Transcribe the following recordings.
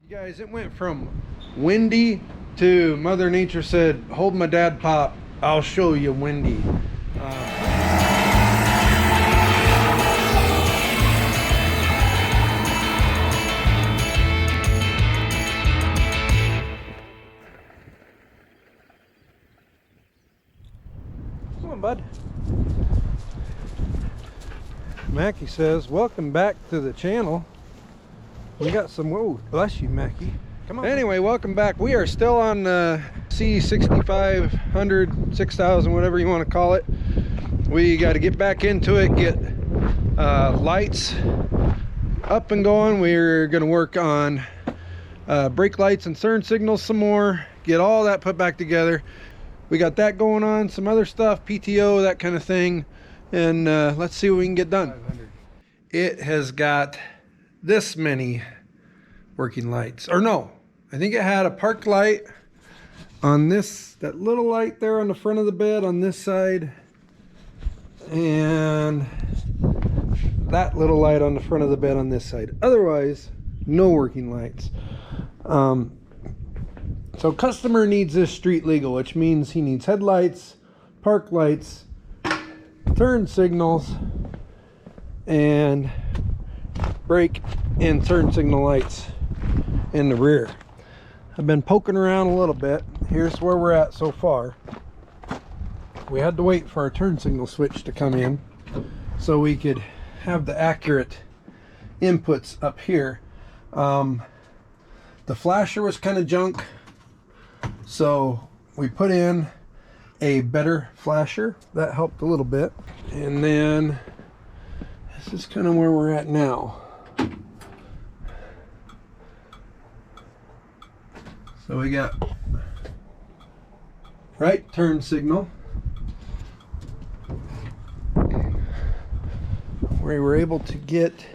You guys, it went from windy to Mother Nature said, hold my dad pop, I'll show you windy. Come on, bud. Mackie says, welcome back to the channel. We got some, whoa, bless you, Mackie. Come on. Anyway, welcome back. We are still on C6500, 6000, whatever you want to call it. We got to get back into it, get lights up and going. We're going to work on brake lights and turn signals some more, get all that put back together. We got that going on, some other stuff, PTO, that kind of thing. And let's see what we can get done. It has got this many working lights, or no, I think it had a park light on this, that little light there on the front of the bed on this side, and that little light on the front of the bed on this side. Otherwise, no working lights. So customer needs this street legal, which means he needs headlights, park lights, turn signals, and brake and turn signal lights in the rear. I've been poking around a little bit. Here's where we're at so far. We had to wait for our turn signal switch to come in so we could have the accurate inputs up here. The flasher was kind of junk, so we put in a better flasher. That helped a little bit. And then this is kind of where we're at now. So we got right turn signal. We were able to get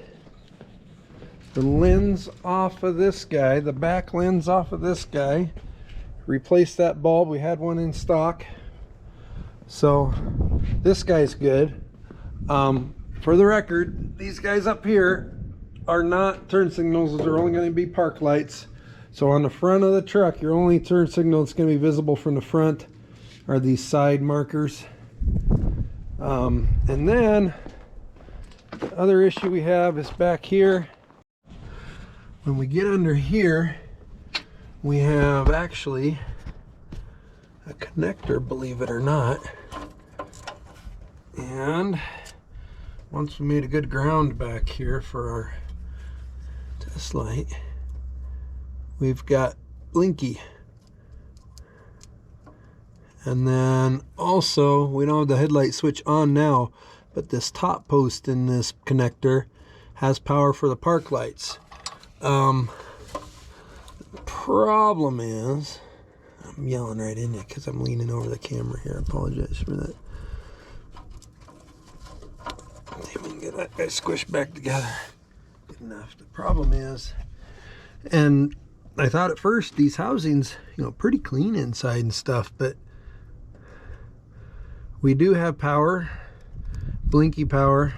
the lens off of this guy, the back lens off of this guy. Replace that bulb. We had one in stock. So this guy's good. For the record, these guys up here are not turn signals. They're only going to be park lights. So on the front of the truck, your only turn signal that's going to be visible from the front are these side markers. And then the other issue we have is back here. When we get under here, we have actually a connector, believe it or not. And once we made a good ground back here for our test light, we've got blinky. And then also, we don't have the headlight switch on now, but this top post in this connector has power for the park lights. The problem is, I'm yelling right in it because I'm leaning over the camera here. I apologize for that. See if we can get that guy squished back together. Good enough. The problem is, and I thought at first these housings, you know, pretty clean inside and stuff, but we do have power, blinky power,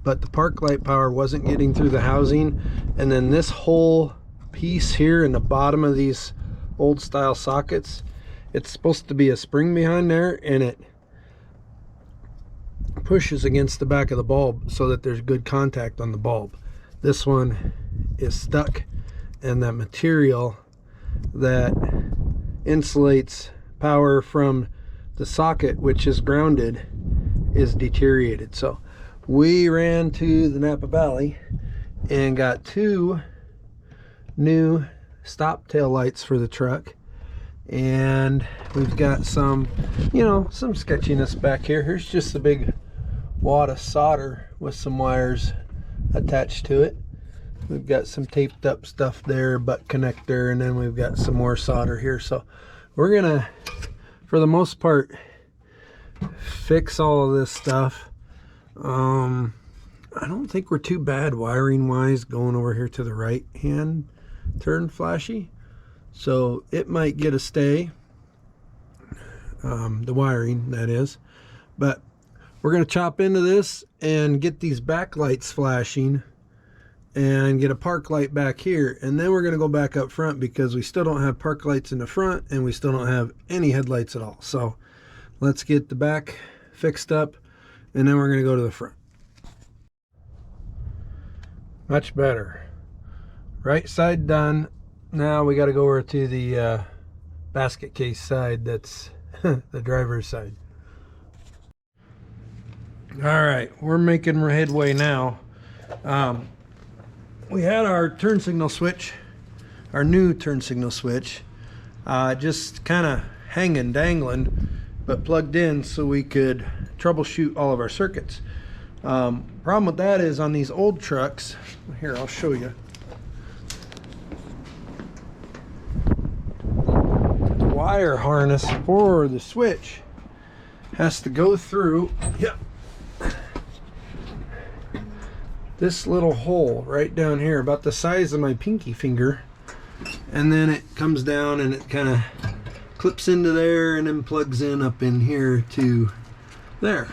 but the park light power wasn't getting through the housing. And then this whole piece here in the bottom of these old style sockets, it's supposed to be a spring behind there, and it pushes against the back of the bulb so that there's good contact on the bulb. This one is stuck, and that material that insulates power from the socket, which is grounded, is deteriorated. So we ran to the Napa Valley and got two new stop tail lights for the truck, and we've got some, you know, some sketchiness back here. Here's just a big wad of solder with some wires attached to it. We've got some taped up stuff there, butt connector, and then we've got some more solder here. So we're gonna, for the most part, fix all of this stuff. I don't think we're too bad wiring wise going over here to the right hand turn flashy, so it might get a stay, the wiring that is. But we're going to chop into this and get these backlights flashing and get a park light back here, and then we're going to go back up front because we still don't have park lights in the front and we still don't have any headlights at all. So let's get the back fixed up and then we're going to go to the front. Much better. Right side done. Now we got to go over to the basket case side. That's the driver's side. All right, we're making headway now. We had our turn signal switch, our new turn signal switch, just kind of hanging, dangling, but plugged in so we could troubleshoot all of our circuits. Problem with that is on these old trucks, here I'll show you. The wire harness for the switch has to go through, this little hole right down here, about the size of my pinky finger, and then it comes down and it kind of clips into there and then plugs in up in here to there.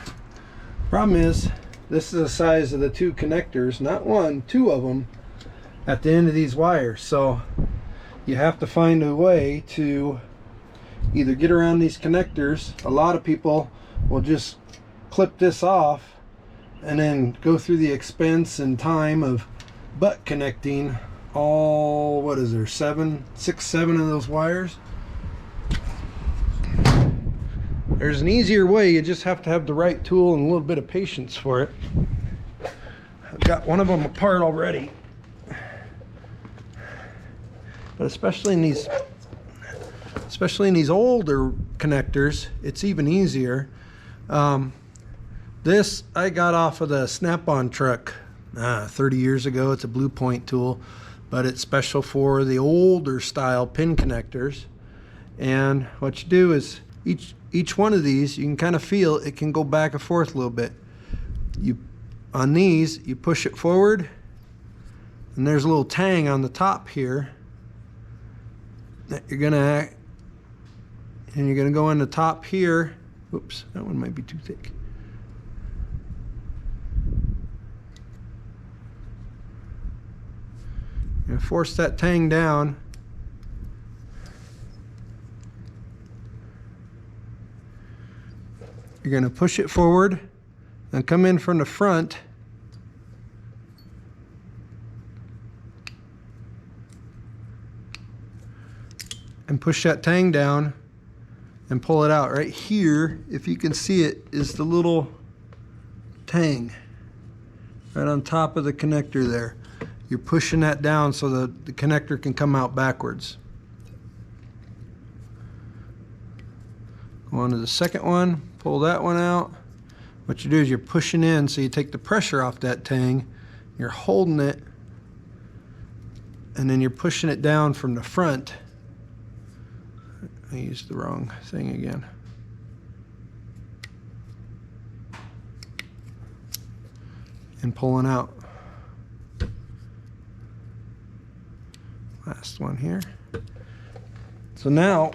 Problem is, this is the size of the two connectors, not one, two of them at the end of these wires. So you have to find a way to either get around these connectors. A lot of people will just clip this off and then go through the expense and time of butt connecting all, what is there, 7 of those wires. There's an easier way, you just have to have the right tool and a little bit of patience for it. I've got one of them apart already, but especially in these older connectors, it's even easier. This I got off of the Snap-on truck 30 years ago. It's a Blue Point tool, but it's special for the older style pin connectors. And what you do is each one of these, you can kind of feel it can go back and forth a little bit. On these, you push it forward, and there's a little tang on the top here that you're gonna go in the top here. Oops, that one might be too thick. And force that tang down. You're going to push it forward and come in from the front and push that tang down and pull it out. Right here, if you can see it, is the little tang right on top of the connector there. You're pushing that down so the connector can come out backwards. Go on to the second one, pull that one out. What you do is you're pushing in so you take the pressure off that tang, you're holding it, and then you're pushing it down from the front. I used the wrong thing again. And pulling out. Last one here. So now,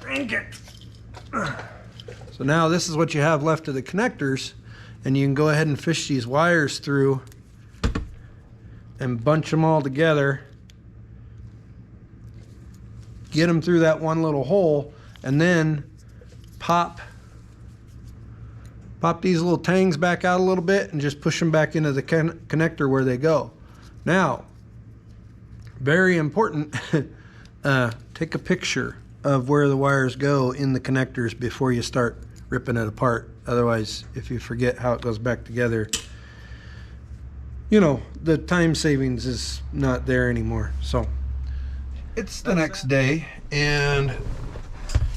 dang it. So now this is what you have left of the connectors, and you can go ahead and fish these wires through and bunch them all together, get them through that one little hole, and then pop these little tangs back out a little bit and just push them back into the connector where they go. Now, very important, take a picture of where the wires go in the connectors before you start ripping it apart. Otherwise, if you forget how it goes back together, you know, the time savings is not there anymore. So it's the next day and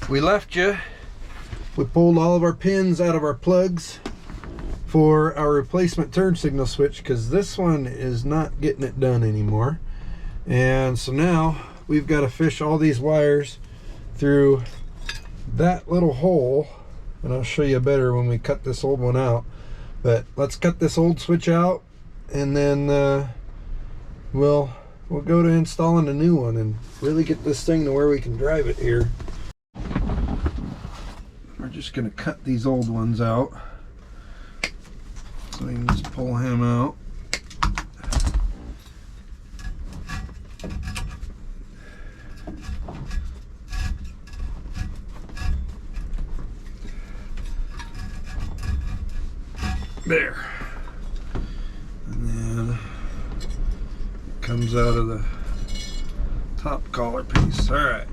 we left you. We pulled all of our pins out of our plugs for our replacement turn signal switch because this one is not getting it done anymore. And so now we've got to fish all these wires through that little hole, and I'll show you better when we cut this old one out. But let's cut this old switch out, and then we'll go to installing a new one and really get this thing to where we can drive it here. We're just going to cut these old ones out. So you can just pull him out. There. And then it comes out of the top collar piece. Alright.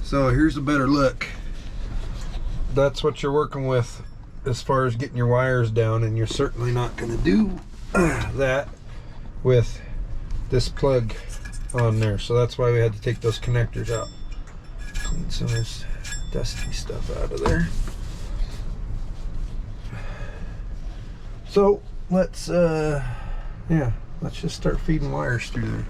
So here's a better look. That's what you're working with as far as getting your wires down, and you're certainly not going to do that with this plug on there. So that's why we had to take those connectors out. Clean some of this dusty stuff out of there. So let's let's just start feeding wires through there.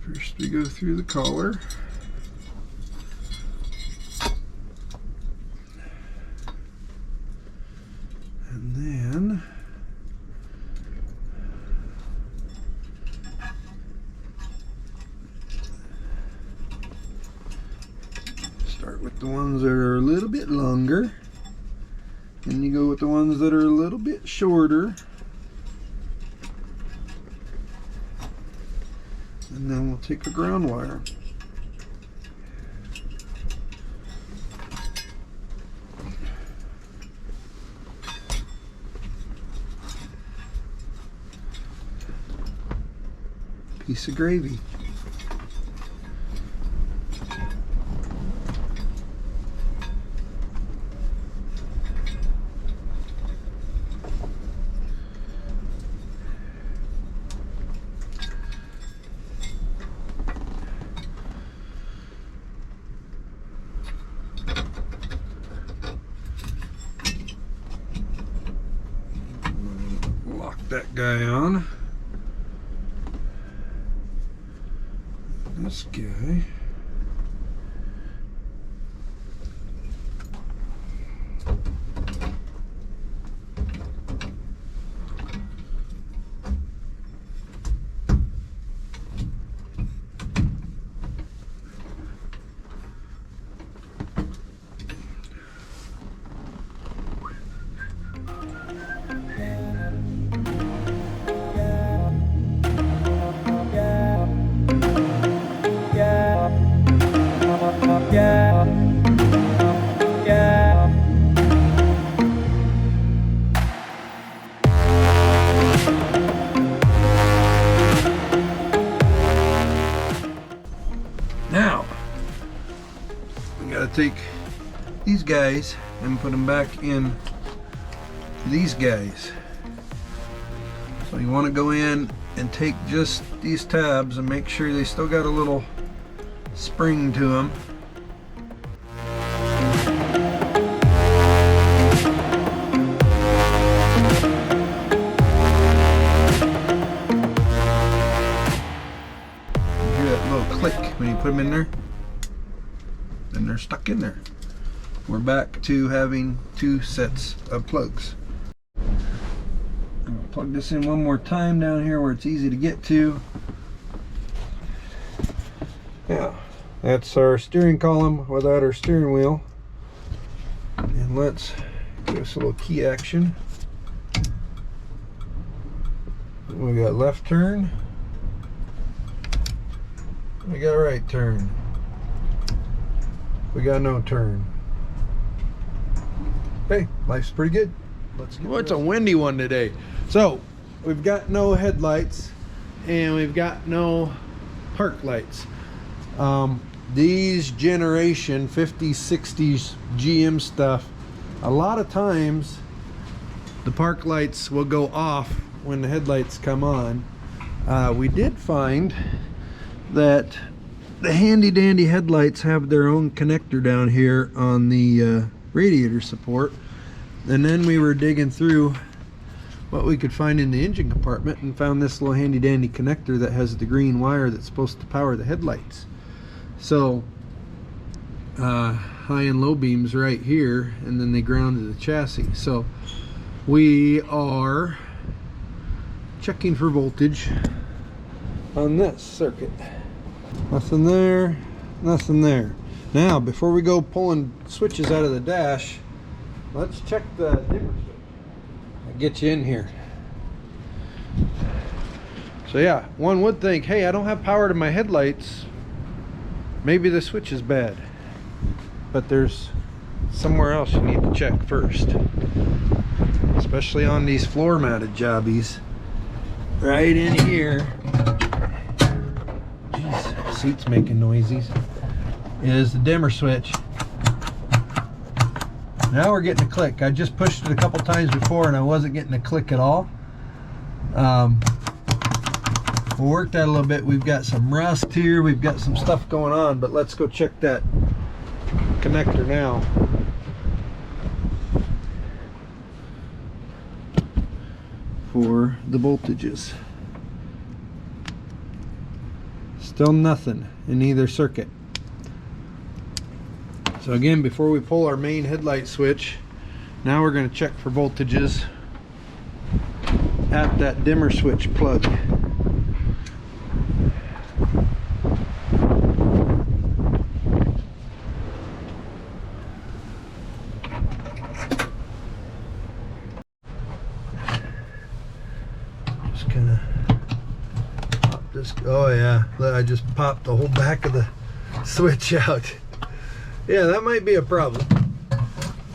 First we go through the collar. And then start with the ones that are a little bit longer. Then you go with the ones that are a little bit shorter. And then we'll take a ground wire. Piece of gravy. Lock that guy on. This guy. Now, we gotta take these guys and put them back in these guys. So you want to go in and take just these tabs and make sure they still got a little spring to them. When you put them in there, then they're stuck in there. We're back to having two sets of plugs. I'm gonna plug this in one more time down here where it's easy to get to. Yeah, that's our steering column without our steering wheel. And let's give us a little key action. We got left turn. We got right turn. We got no turn. Hey, life's pretty good. Let's get it's a windy one today. So we've got no headlights and we've got no park lights. These generation 50s, 60s GM stuff, a lot of times the park lights will go off when the headlights come on. We did find that the handy dandy headlights have their own connector down here on the radiator support, and then we were digging through what we could find in the engine compartment and found this little handy dandy connector that has the green wire that's supposed to power the headlights. So high and low beams right here, and then they ground to the chassis. So we are checking for voltage on this circuit. Nothing there, Nothing there. Now, before we go pulling switches out of the dash, let's check the dimmer switch. I'll get you in here. So yeah, one would think, hey, I don't have power to my headlights. Maybe the switch is bad. But there's somewhere else you need to check first. Especially on these floor mounted jobbies. Right in here. Jeez, seat's making noises. Is the dimmer switch. Now we're getting a click. I just pushed it a couple times before and I wasn't getting a click at all. We'll work that a little bit. We've got some rust here. We've got some stuff going on, but let's go check that connector now. For the voltages. Still nothing in either circuit. So again, before we pull our main headlight switch, now we're going to check for voltages at that dimmer switch plug. Just gonna pop this. Oh yeah, I just popped the whole back of the switch out. Yeah, that might be a problem.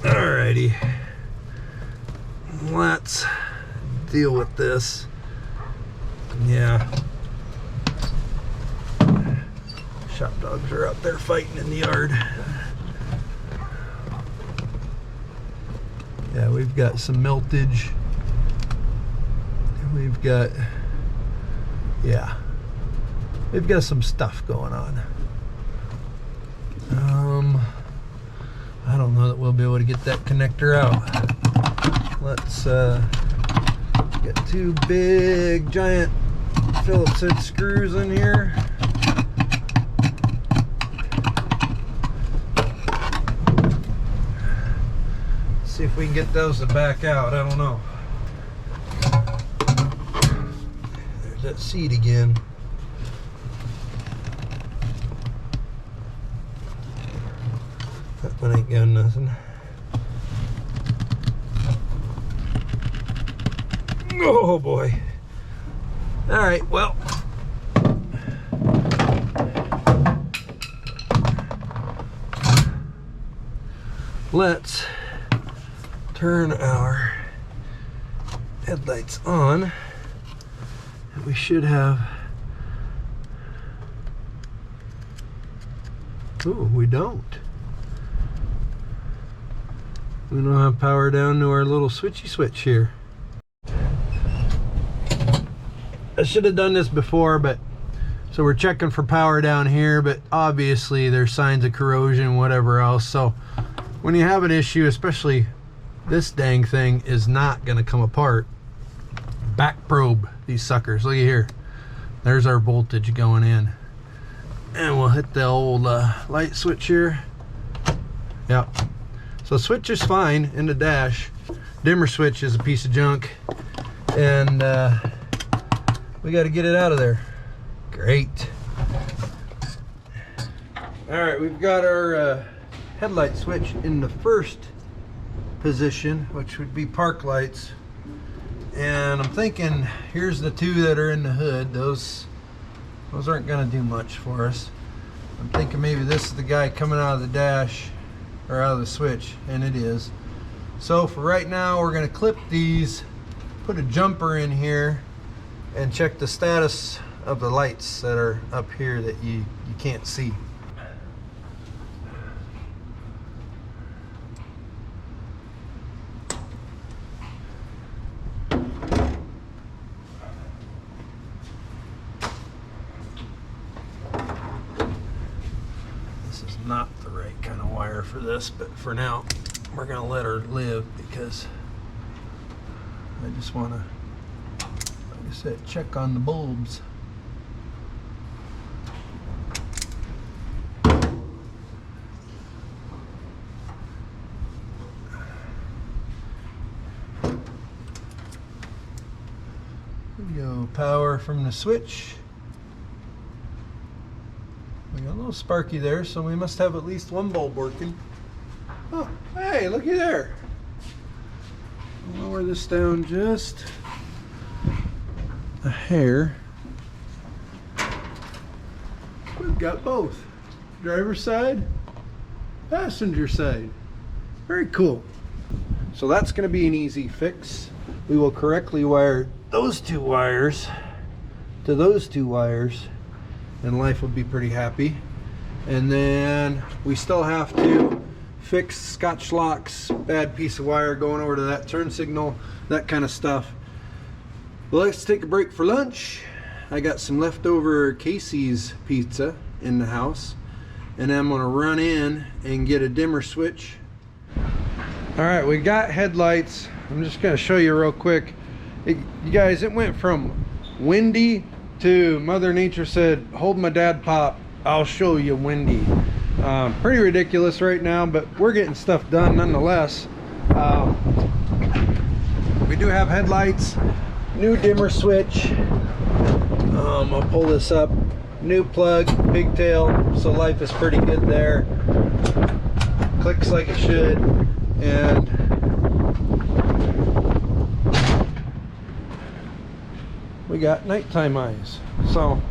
Alrighty. Let's deal with this. Yeah. Shop dogs are out there fighting in the yard. Yeah, we've got some miltage. We've got, yeah, we've got some stuff going on. I don't know that we'll be able to get that connector out. Let's get two big giant Phillips head screws in here. See if we can get those to back out. I don't know. There's that seat again. That one ain't got nothing. Oh boy. Alright, well. Let's turn our headlights on. We should have. Oh, we don't. We don't have power down to our little switchy switch here. I should have done this before, but so we're checking for power down here, but obviously there's signs of corrosion, whatever else. So when you have an issue, especially this dang thing is not going to come apart. Back probe these suckers. Look at here. There's our voltage going in. And we'll hit the old light switch here. Yep. So switch is fine in the dash. Dimmer switch is a piece of junk. And we got to get it out of there. Great. Alright, we've got our headlight switch in the first position, which would be park lights. And I'm thinking, here's the two that are in the hood. Those aren't going to do much for us. I'm thinking maybe this is the guy coming out of the dash, or out of the switch, and it is. So for right now, we're going to clip these, put a jumper in here, and check the status of the lights that are up here that you can't see. This is not the right kind of wire for this, but for now we're gonna let her live because I just want to, like I said, check on the bulbs. There we go, power from the switch. We got a little sparky there, so we must have at least one bulb working. Oh, hey, looky there. I'll lower this down just a hair. We've got both. Driver's side, passenger side. Very cool. So that's going to be an easy fix. We will correctly wire those two wires to those two wires, and life will be pretty happy. And then we still have to fix Scotch locks, bad piece of wire going over to that turn signal, that kind of stuff. Well, let's take a break for lunch. I got some leftover Casey's pizza in the house, and I'm gonna run in and get a dimmer switch. All right, we got headlights. I'm just gonna show you real quick. You guys, it went from windy to Mother Nature said, hold my dad pop, I'll show you windy. Pretty ridiculous right now, but we're getting stuff done nonetheless. We do have headlights, new dimmer switch. I'll pull this up, new plug, pigtail, so life is pretty good there. Clicks like it should, and we got nighttime eyes, so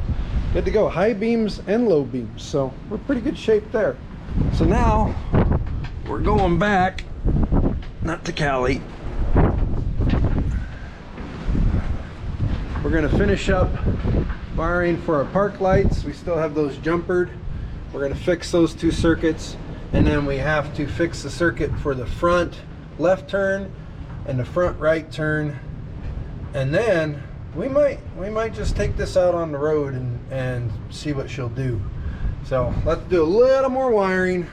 good to go. High beams and low beams, so we're pretty good shape there. So now we're going back, not to Cali. We're gonna finish up wiring for our park lights. We still have those jumpered. We're gonna fix those two circuits, and then we have to fix the circuit for the front left turn and the front right turn, and then we might just take this out on the road and see what she'll do. So let's do a little more wiring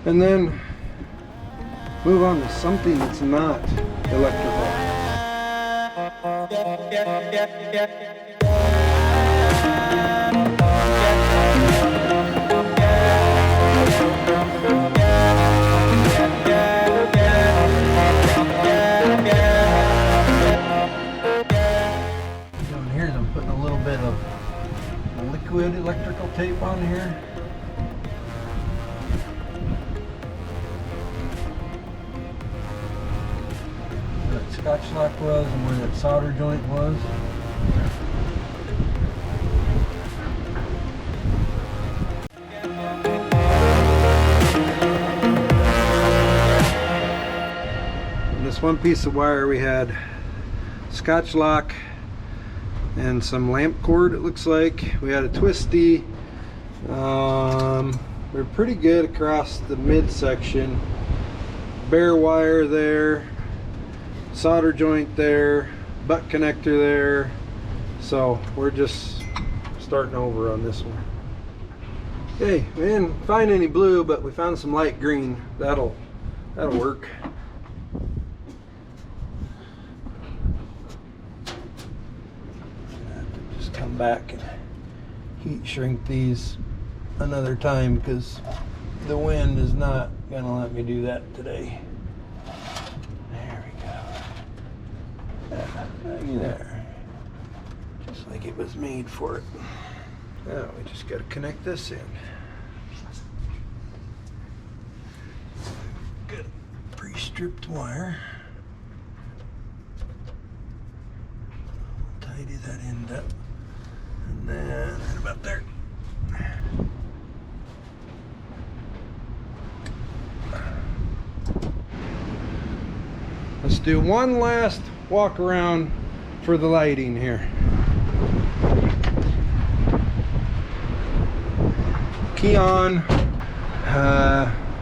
and then move on to something that's not electrical. Liquid electrical tape on here. Where that Scotch lock was and where that solder joint was. And this one piece of wire we had Scotch lock and some lamp cord, it looks like. We had a twisty. We're pretty good across the midsection. Bare wire there, solder joint there, butt connector there. So we're just starting over on this one. Okay, we didn't find any blue, but we found some light green. That'll work. Come back and heat shrink these another time because the wind is not gonna let me do that today. There we go. Right there, just like it was made for it. Now we just got to connect this in. Good pre-stripped wire. Tidy that end up. And then right about there. Let's do one last walk around for the lighting here. Key on,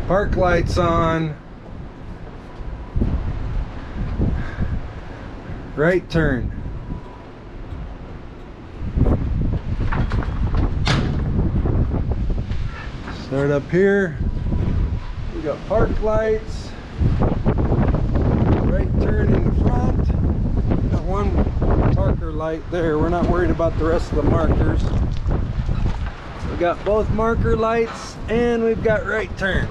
park lights on, right turn. Start up here. We got park lights, right turn in the front. Got one marker light there. We're not worried about the rest of the markers. We got both marker lights and we've got right turn.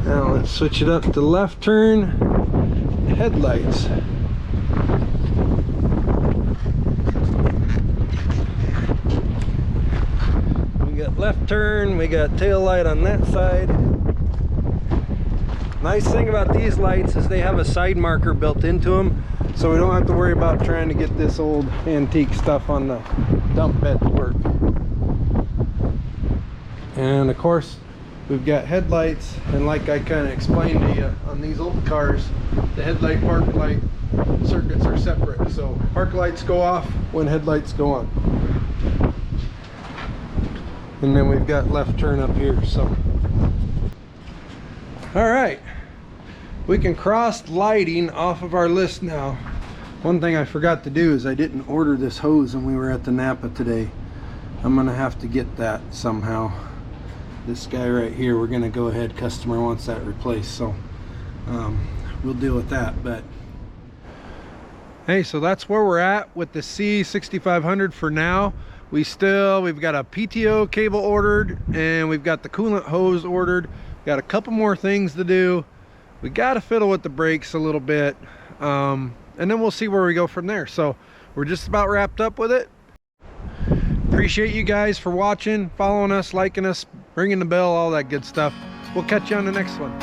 Now let's switch it up to left turn, headlights. left turn, we got tail light on that side. Nice thing about these lights is they have a side marker built into them, so we don't have to worry about trying to get this old antique stuff on the dump bed to work. And of course, we've got headlights, and like I kind of explained to you, on these old cars, the headlight park light circuits are separate. So park lights go off when headlights go on. And then we've got left turn up here. So all right, we can cross lighting off of our list now. One thing I forgot to do is I didn't order this hose when we were at the Napa today. I'm gonna have to get that somehow. This guy right here, we're gonna go ahead, customer wants that replaced, so we'll deal with that. But hey, so that's where we're at with the C6500 for now. We've got a PTO cable ordered, and we've got the coolant hose ordered. Got a couple more things to do. We got to fiddle with the brakes a little bit, and then we'll see where we go from there. So we're just about wrapped up with it. Appreciate you guys for watching, following us, liking us, ringing the bell, all that good stuff. We'll catch you on the next one.